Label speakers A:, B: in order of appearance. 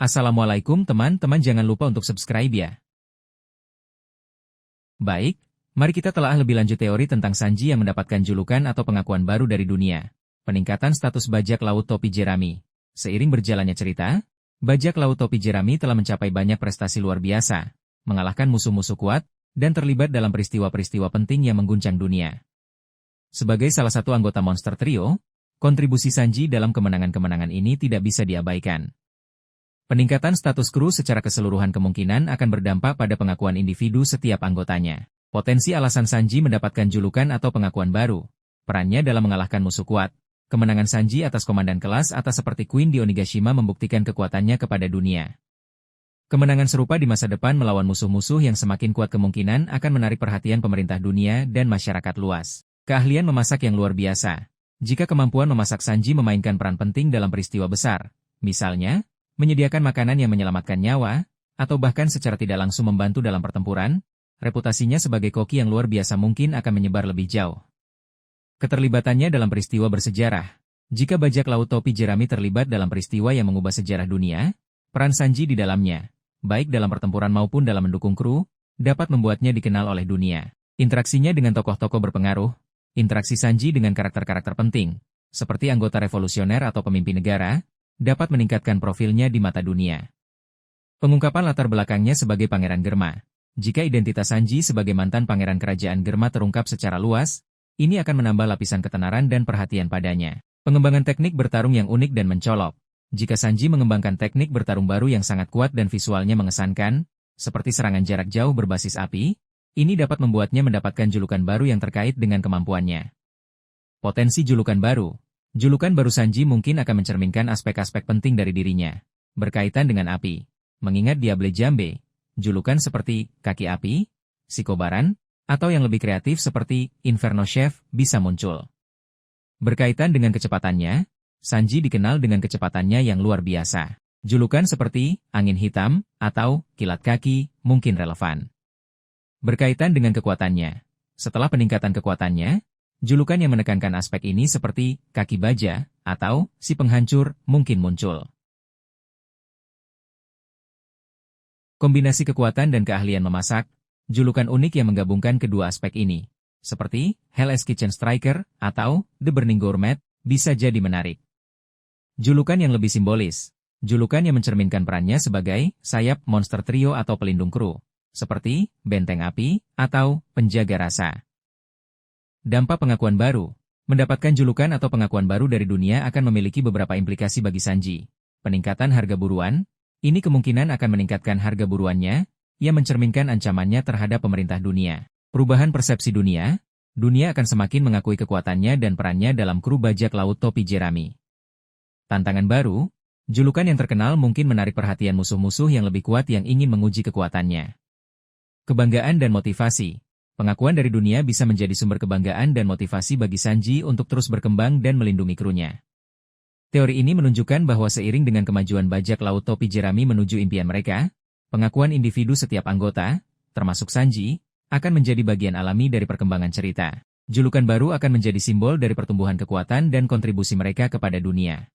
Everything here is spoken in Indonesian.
A: Assalamualaikum teman-teman, jangan lupa untuk subscribe ya. Baik, mari kita telah lebih lanjut teori tentang Sanji yang mendapatkan julukan atau pengakuan baru dari dunia. Peningkatan status bajak laut topi jerami. Seiring berjalannya cerita, bajak laut topi jerami telah mencapai banyak prestasi luar biasa, mengalahkan musuh-musuh kuat, dan terlibat dalam peristiwa-peristiwa penting yang mengguncang dunia. Sebagai salah satu anggota Monster Trio, kontribusi Sanji dalam kemenangan-kemenangan ini tidak bisa diabaikan. Peningkatan status kru secara keseluruhan kemungkinan akan berdampak pada pengakuan individu setiap anggotanya. Potensi alasan Sanji mendapatkan julukan atau pengakuan baru. Perannya dalam mengalahkan musuh kuat. Kemenangan Sanji atas komandan kelas atas seperti Queen di Onigashima membuktikan kekuatannya kepada dunia. Kemenangan serupa di masa depan melawan musuh-musuh yang semakin kuat kemungkinan akan menarik perhatian pemerintah dunia dan masyarakat luas. Keahlian memasak yang luar biasa. Jika kemampuan memasak Sanji memainkan peran penting dalam peristiwa besar, misalnya, menyediakan makanan yang menyelamatkan nyawa, atau bahkan secara tidak langsung membantu dalam pertempuran, reputasinya sebagai koki yang luar biasa mungkin akan menyebar lebih jauh. Keterlibatannya dalam peristiwa bersejarah. Jika bajak laut topi jerami terlibat dalam peristiwa yang mengubah sejarah dunia, peran Sanji di dalamnya, baik dalam pertempuran maupun dalam mendukung kru, dapat membuatnya dikenal oleh dunia. Interaksinya dengan tokoh-tokoh berpengaruh, interaksi Sanji dengan karakter-karakter penting, seperti anggota revolusioner atau pemimpin negara, dapat meningkatkan profilnya di mata dunia. Pengungkapan latar belakangnya sebagai Pangeran Germa. Jika identitas Sanji sebagai mantan Pangeran Kerajaan Germa terungkap secara luas, ini akan menambah lapisan ketenaran dan perhatian padanya. Pengembangan teknik bertarung yang unik dan mencolok. Jika Sanji mengembangkan teknik bertarung baru yang sangat kuat dan visualnya mengesankan, seperti serangan jarak jauh berbasis api, ini dapat membuatnya mendapatkan julukan baru yang terkait dengan kemampuannya. Potensi julukan baru. Julukan baru Sanji mungkin akan mencerminkan aspek-aspek penting dari dirinya, berkaitan dengan api. Mengingat Diable Jambe, julukan seperti kaki api, Sikobaran, atau yang lebih kreatif seperti Inferno Chef bisa muncul. Berkaitan dengan kecepatannya, Sanji dikenal dengan kecepatannya yang luar biasa. Julukan seperti Angin Hitam atau Kilat Kaki mungkin relevan. Berkaitan dengan kekuatannya, setelah peningkatan kekuatannya, julukan yang menekankan aspek ini seperti Kaki Baja atau Si Penghancur mungkin muncul. Kombinasi kekuatan dan keahlian memasak, julukan unik yang menggabungkan kedua aspek ini, seperti Hell's Kitchen Striker atau The Burning Gourmet, bisa jadi menarik. Julukan yang lebih simbolis, julukan yang mencerminkan perannya sebagai sayap Monster Trio atau pelindung kru, seperti Benteng Api atau Penjaga Rasa. Dampak pengakuan baru. Mendapatkan julukan atau pengakuan baru dari dunia akan memiliki beberapa implikasi bagi Sanji. Peningkatan harga buruan. Ini kemungkinan akan meningkatkan harga buruannya, yang mencerminkan ancamannya terhadap pemerintah dunia. Perubahan persepsi dunia. Dunia akan semakin mengakui kekuatannya dan perannya dalam kru bajak laut topi jerami. Tantangan baru. Julukan yang terkenal mungkin menarik perhatian musuh-musuh yang lebih kuat yang ingin menguji kekuatannya. Kebanggaan dan motivasi. Pengakuan dari dunia bisa menjadi sumber kebanggaan dan motivasi bagi Sanji untuk terus berkembang dan melindungi krunya. Teori ini menunjukkan bahwa seiring dengan kemajuan bajak laut topi jerami menuju impian mereka, pengakuan individu setiap anggota, termasuk Sanji, akan menjadi bagian alami dari perkembangan cerita. Julukan baru akan menjadi simbol dari pertumbuhan kekuatan dan kontribusi mereka kepada dunia.